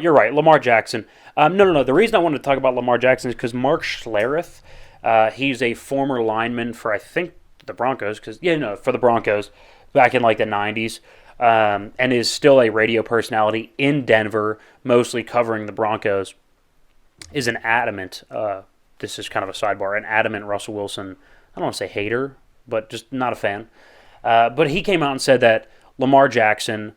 You're right, Lamar Jackson. No. The reason I wanted to talk about Lamar Jackson is because Mark Schlereth, he's a former lineman for, I think, the Broncos. For the Broncos back in like the 90s. And is still a radio personality in Denver, mostly covering the Broncos, is an adamant, this is kind of a sidebar, an adamant Russell Wilson, I don't want to say hater, but just not a fan. But he came out and said that Lamar Jackson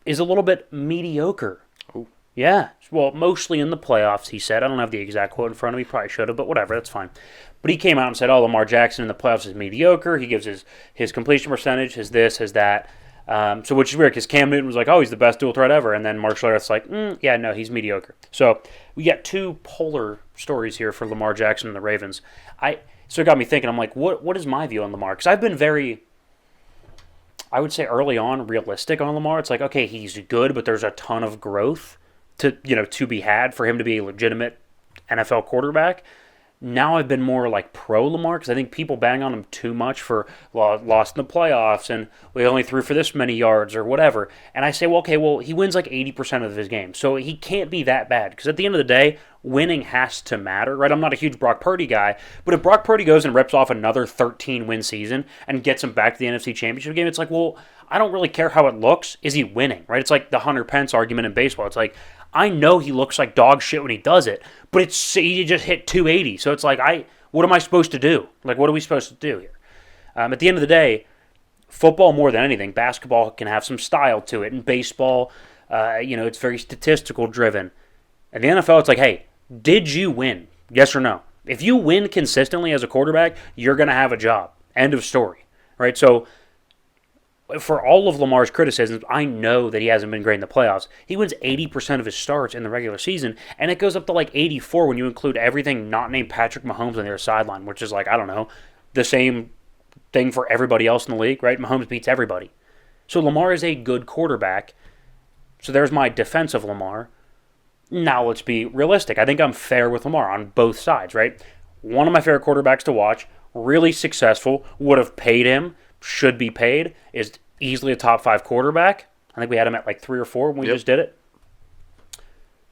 is a little bit mediocre. Ooh. Yeah, well, mostly in the playoffs, he said. I don't have the exact quote in front of me, probably should have, but whatever, that's fine. But he came out and said, Lamar Jackson in the playoffs is mediocre. He gives his completion percentage, his this, his that. So which is weird because Cam Newton was like, he's the best dual threat ever. And then Mark Schlereth's like, yeah, no, he's mediocre. So we got two polar stories here for Lamar Jackson and the Ravens. So it got me thinking, I'm like, what is my view on Lamar? Because I've been very, I would say early on, realistic on Lamar. It's like, okay, he's good, but there's a ton of growth to be had for him to be a legitimate NFL quarterback. Now I've been more like pro Lamar because I think people bang on him too much for lost in the playoffs and we only threw for this many yards or whatever. And I say, he wins like 80% of his games. So he can't be that bad because at the end of the day, winning has to matter, right? I'm not a huge Brock Purdy guy, but if Brock Purdy goes and rips off another 13-win season and gets him back to the NFC Championship game, it's like, I don't really care how it looks. Is he winning, right? It's like the Hunter Pence argument in baseball. It's like, I know he looks like dog shit when he does it, but he just hit 280. So it's like, what am I supposed to do? Like, what are we supposed to do here? At the end of the day, football more than anything, basketball can have some style to it. And baseball, it's very statistical driven. At the NFL, it's like, hey, did you win? Yes or no? If you win consistently as a quarterback, you're going to have a job. End of story, right? So for all of Lamar's criticisms, I know that he hasn't been great in the playoffs. He wins 80% of his starts in the regular season, and it goes up to like 84 when you include everything not named Patrick Mahomes on their sideline, which is like, I don't know, the same thing for everybody else in the league, right? Mahomes beats everybody. So Lamar is a good quarterback. So there's my defense of Lamar. Now let's be realistic. I think I'm fair with Lamar on both sides, right? One of my favorite quarterbacks to watch, really successful, would have paid him, should be paid, is easily a top 5 quarterback. I think we had him at like 3 or 4 when we just did it.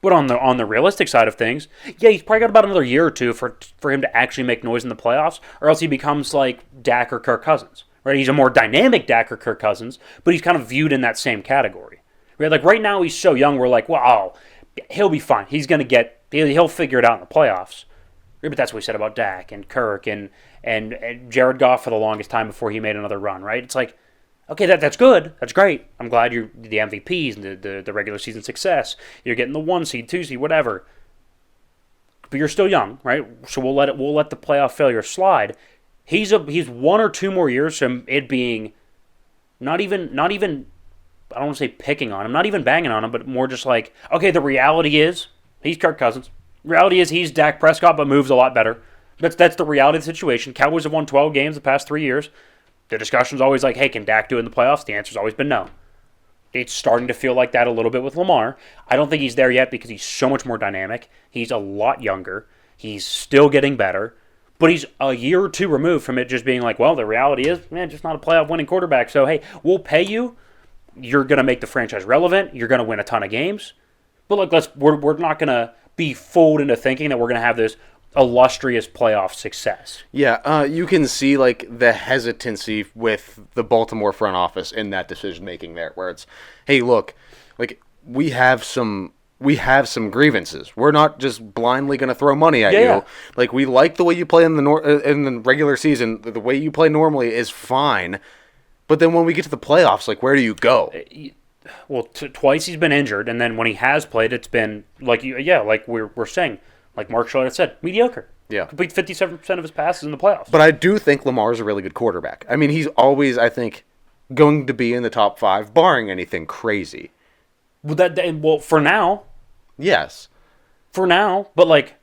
But on the realistic side of things, yeah, he's probably got about another year or two for him to actually make noise in the playoffs, or else he becomes like Dak or Kirk Cousins, right? He's a more dynamic Dak or Kirk Cousins, but he's kind of viewed in that same category. Right? Like right now he's so young, we're like, he'll be fine. He'll figure it out in the playoffs. But that's what we said about Dak and Kirk and Jared Goff for the longest time before he made another run, right? It's like, okay, that's good. That's great. I'm glad you're the MVPs and the regular season success. You're getting the 1 seed, 2 seed, whatever. But you're still young, right? So we'll let the playoff failure slide. He's 1 or 2 more years from it being not even I don't want to say picking on him, not even banging on him, but more just like, okay, the reality is he's Kirk Cousins. Reality is he's Dak Prescott, but moves a lot better. That's the reality of the situation. Cowboys have won 12 games the past 3 years. The discussion's always like, hey, can Dak do it in the playoffs? The answer's always been no. It's starting to feel like that a little bit with Lamar. I don't think he's there yet because he's so much more dynamic. He's a lot younger. He's still getting better. But he's a year or 2 removed from it just being like, well, the reality is, just not a playoff winning quarterback. So, hey, we'll pay you. You're going to make the franchise relevant. You're going to win a ton of games. But look, we're not going to be fooled into thinking that we're going to have this illustrious playoff success. Yeah, you can see like the hesitancy with the Baltimore front office in that decision making there, where it's, hey, look, like we have some grievances. We're not just blindly going to throw money at you. Yeah. Like we like the way you play in the regular season. The way you play normally is fine, but then when we get to the playoffs, like where do you go? Well, twice he's been injured, and then when he has played, it's been like we're saying. Like Mark Schlereth said, mediocre. Yeah. Complete 57% of his passes in the playoffs. But I do think Lamar's a really good quarterback. I mean, he's always, I think, going to be in the top 5, barring anything crazy. Well, for now. Yes. For now. But, like,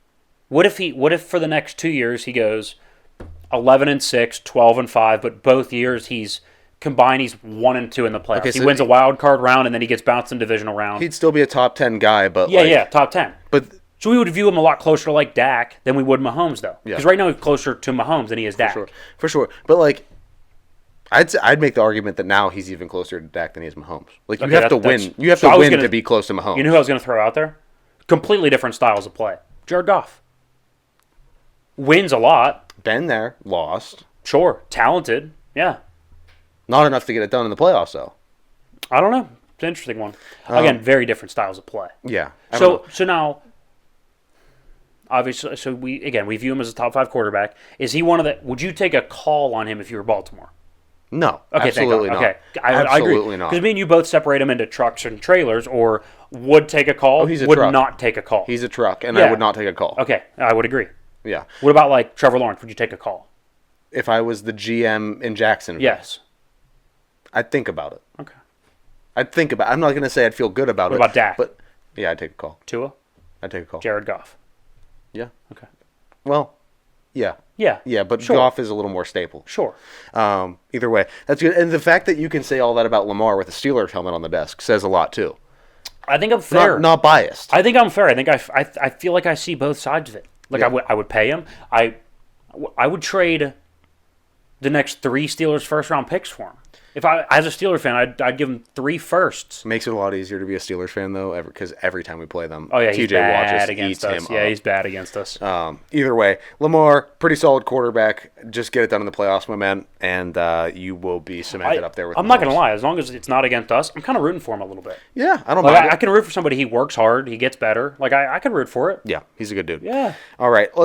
what if for the next 2 years he goes 11-6, 12-5, but both years he's 1-2 in the playoffs. Okay, so he wins a wild card round, and then he gets bounced in divisional round. He'd still be a top 10 guy, but top 10. But so we would view him a lot closer to like Dak than we would Mahomes, though. Because right now he's closer to Mahomes than he is Dak. For sure. But, like, I'd make the argument that now he's even closer to Dak than he is Mahomes. Like, you Okay, have to win. You have to win to be close to Mahomes. You know who I was going to throw out there? Completely different styles of play. Jared Goff. Wins a lot. Been there, lost. Sure. Talented. Yeah. Not enough to get it done in the playoffs, though. I don't know. It's an interesting one. Again, very different styles of play. Yeah. So now, obviously, we view him as a top 5 quarterback. Is he one of the? Would you take a call on him if you were Baltimore? No, Okay, absolutely not. Okay, I agree. Absolutely not. Because me and you both separate him into trucks and trailers, or would take a call, he's a would truck. not take a call. He's a truck, and Yeah. I would not take a call. Okay, I would agree. Yeah. What about like Trevor Lawrence? Would you take a call? If I was the GM in Jacksonville, Yes. I'd think about it. Okay. I'd think about it. I'm not going to say I'd feel good about it. What about Dak? But, yeah, I'd take a call. Tua? I'd take a call. Jared Goff? Yeah. Okay. Well, yeah. Yeah. Yeah, but Sure. Goff is a little more stable. Sure. Either way, that's good. And the fact that you can say all that about Lamar with a Steelers helmet on the desk says a lot, too. I think I'm fair. Not biased. I think I'm fair. I think I feel like I see both sides of it. Like, Yeah. I would pay him. I would trade the next 3 Steelers first-round picks for him. If I, as a Steelers fan, I'd give him 3 firsts. Makes it a lot easier to be a Steelers fan, though, because every time we play them, Oh, yeah, he's TJ Watt bad just against eats us. him Yeah, up. he's bad against us. Either way, Lamar, pretty solid quarterback. Just get it done in the playoffs, my man, and you will be cemented up there with I'm not Mahomes. going to lie. As long as it's not against us, I'm kind of rooting for him a little bit. Yeah, I don't Like, mind I it. can root for somebody. He works hard. He gets better. Like, I can root for it. Yeah, he's a good dude. Yeah. All right, let's